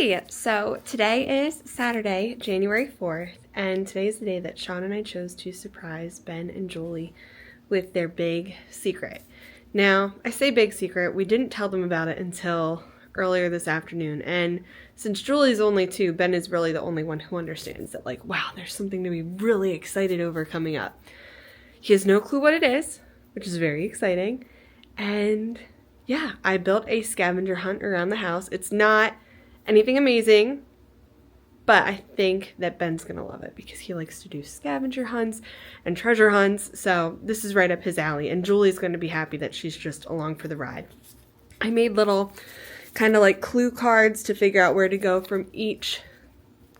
Hi! So today is Saturday, January 4th, and today is the day that Sean and I chose to surprise Ben and Julie with their big secret. Now, I say big secret, we didn't tell them about it until earlier this afternoon, and since Julie's only 2, Ben is really the only one who understands that, like, wow, there's something to be really excited over coming up. He has no clue what it is, which is very exciting, and yeah, I built a scavenger hunt around the house. It's not anything amazing, but I think that Ben's gonna love it because he likes to do scavenger hunts and treasure hunts, so this is right up his alley, and Julie's gonna be happy that she's just along for the ride. I made little kind of like clue cards to figure out where to go from each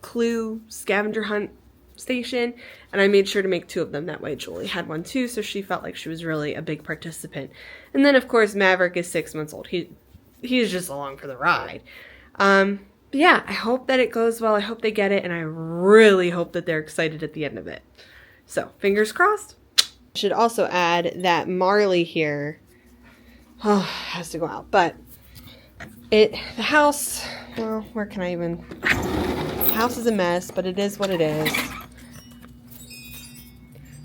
clue scavenger hunt station, and I made sure to make 2 of them. That way Julie had one too, so she felt like she was really a big participant. And then of course Maverick is 6 months old. He's just along for the ride. But yeah, I hope that it goes well. I hope they get it, and I really hope that they're excited at the end of it. So fingers crossed. I should also add that Marley here has to go out, but the house, well, where can I even, the house is a mess, but it is what it is.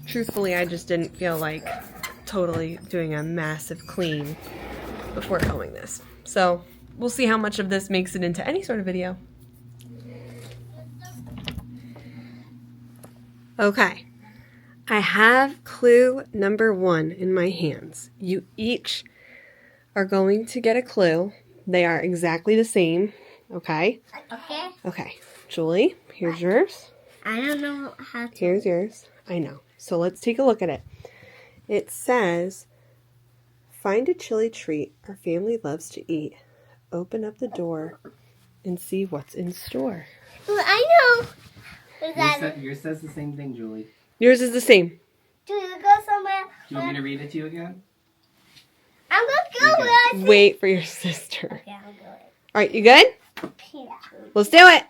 Truthfully, I just didn't feel like totally doing a massive clean before filming this. So we'll see how much of this makes it into any sort of video. Okay, I have clue number 1 in my hands. You each are going to get a clue. They are exactly the same, okay? Okay. Okay, Julie, here's yours. I don't know how to. Here's yours. I know. So let's take a look at it. It says, find a chili treat our family loves to eat. Open up the door and see what's in store. Well, I know. Yours says the same thing, Julie. Yours is the same. Do you go somewhere? Do you want me to read it to you again? I'm gonna go where I see. Wait for your sister. Okay, I'll go. All right, you good? Yeah. Let's do it.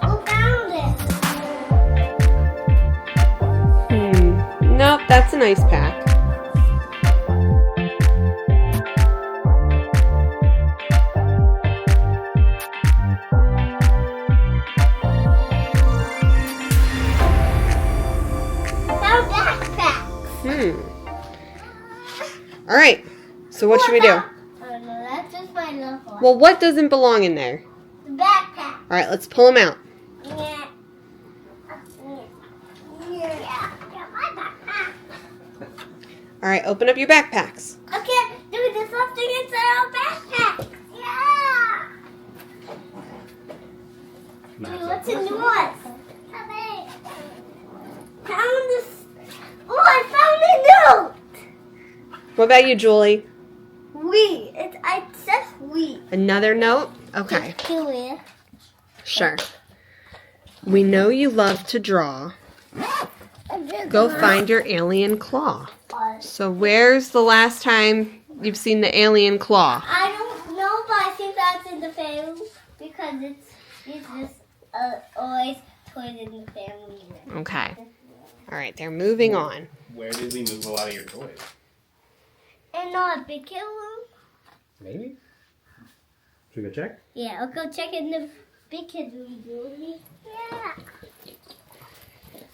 Who found it? Nope, that's a nice pack. Found backpack. All right, so what should we do? Oh no, that's just my little one. Well, what doesn't belong in there? The backpack. All right, let's pull them out. Yeah. Yeah, my backpack. All right, open up your backpacks. Okay, dude, there's something inside our backpack. Yeah. Dude, what's in yours? Found this. Oh, I found a note. What about you, Julie? It says we. Another note? Okay, Julia. sure. We know you love to draw. Go find your alien claw. So where's the last time you've seen the alien claw? I don't know, but I think that's in the family because it's just always toys in the family. Okay. All right, they're moving on. Where did we move a lot of your toys? And not a big kid room. Maybe. Should we go check? Yeah, I'll go check in the big kid room, Julie. Yeah.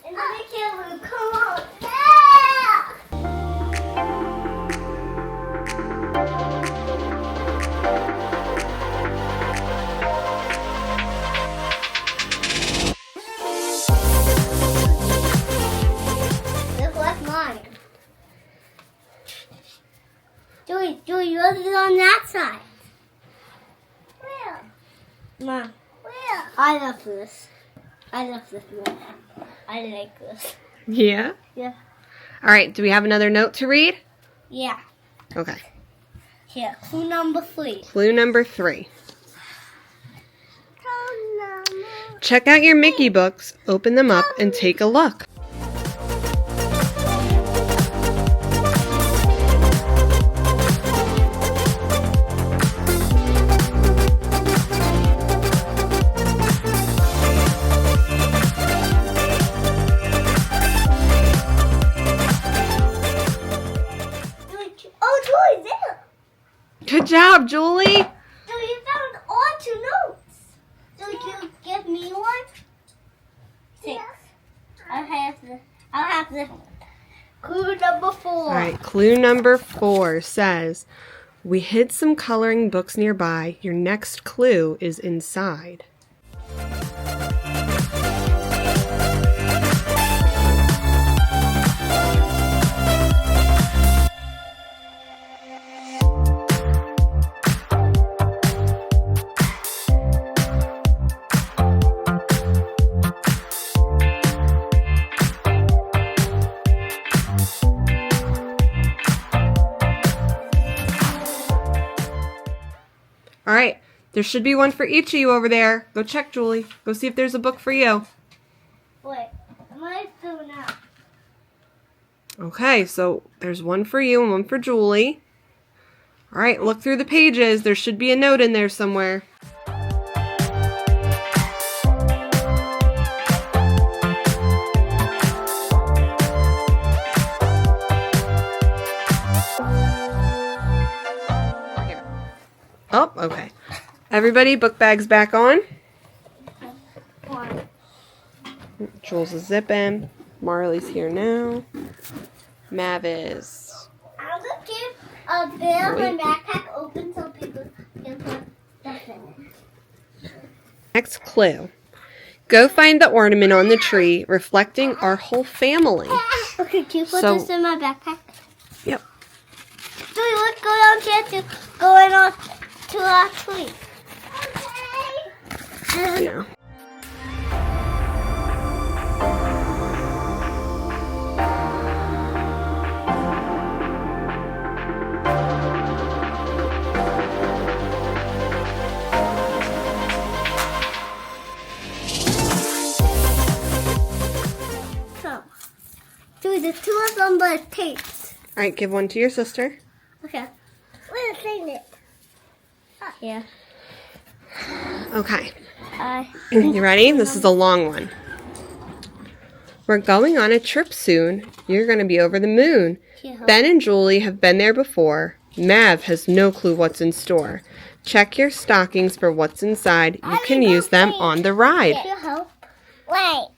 In the big kid room, come on. Yeah. Look, that's mine. Julie, yours is on that side. Where? Mom. Where? I love this. I love this one. I like this. Yeah? Yeah. All right, do we have another note to read? Yeah. Okay. Here, clue number 3. Clue number 3. Check out your Mickey books, open them up, and take a look. job, Julie. So you found all 2 notes. So you give me one? 6. I'll have the clue number 4. All right, clue number 4 says, we hid some coloring books nearby. Your next clue is inside. All right, there should be one for each of you over there. Go check, Julie. Go see if there's a book for you. Wait, I'm going to do now. Okay, so there's one for you and one for Julie. All right, look through the pages. There should be a note in there somewhere. Oh, okay. Everybody, book bags back on. Jules is zipping. Marley's here now. Mav is. I'm going to keep a bit of my backpack open so people can put stuff in it. Next clue. Go find the ornament on the tree reflecting our whole family. Okay, can you put So- this in my backpack? Yep. Julie, let's go downstairs to go in on to our tree. Okay. Yeah. So, Julie, there's 2 of them, but tapes. All right, give one to your sister. Okay. We're saying it. Yeah. Okay. You ready? This is a long one. We're going on a trip soon. You're going to be over the moon. Ben and Julie have been there before. Mav has no clue what's in store. Check your stockings for what's inside. You can use them on the ride. Can you help? Wait.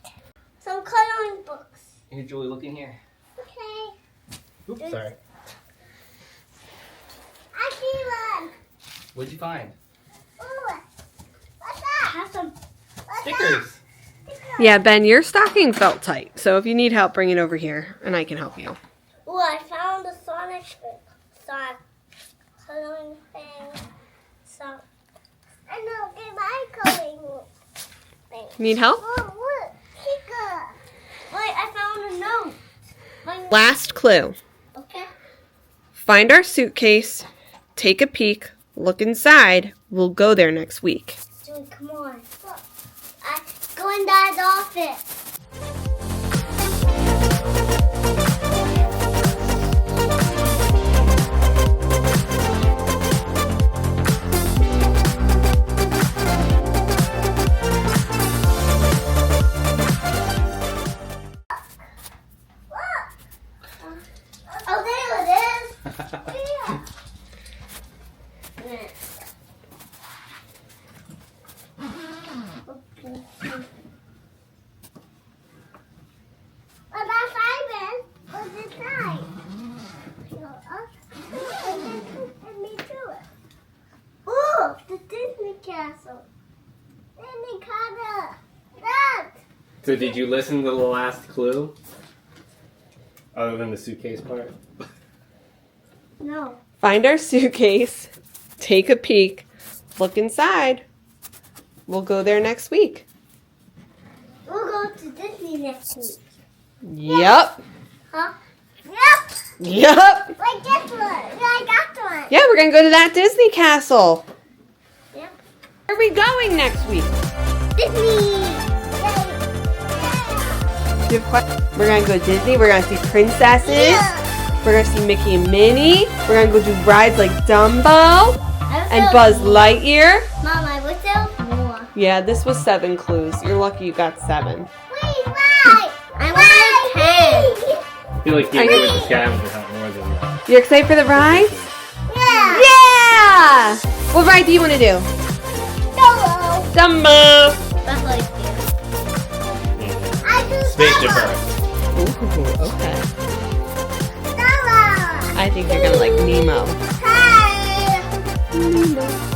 Some coloring books. Here, Julie, look in here. Okay. Oops, sorry. I see one. What'd you find? Ooh. What's that? Have some. What's Stickers. Yeah, Ben, your stocking felt tight. So if you need help, bring it over here and I can help you. Ooh, I found the Sonic coloring thing. So, I know, get my coloring thing. Need help? Oh, look, sticker. Wait, I found a note. Last clue. Okay. Find our suitcase, take a peek, look inside. We'll go there next week. Julie, come on. Look. I go in Dad's office. Oh, there it is. Yeah. What about Simon? What's inside? And me too. Ooh, the Disney castle. Disney castle. That. So did you listen to the last clue? Other than the suitcase part? No. Find our suitcase, take a peek, look inside. We'll go there next week. We'll go to Disney next week. Yep. Huh? Yep. Yep. Wait, guess what? I got one. Yeah, we're going to go to that Disney castle. Yep. Where are we going next week? Disney. Do you have questions? We're going to go to Disney. We're going to see princesses. Yeah. We're going to see Mickey and Minnie. We're going to go do rides like Dumbo and Buzz Lightyear. Mom, I wish there was more. Yeah, this was 7 clues. You're lucky you got 7. Wait, why? I wanted 10. I feel like you I and know. the scavenger hunt more than that. You excited for the rides? Yeah. Yeah! Yeah! What ride do you want to do? Hello. Dumbo! That's what I do. Spaceship Earth. Ooh, okay. Hello. I think you're gonna like Nemo. Hi. Nemo.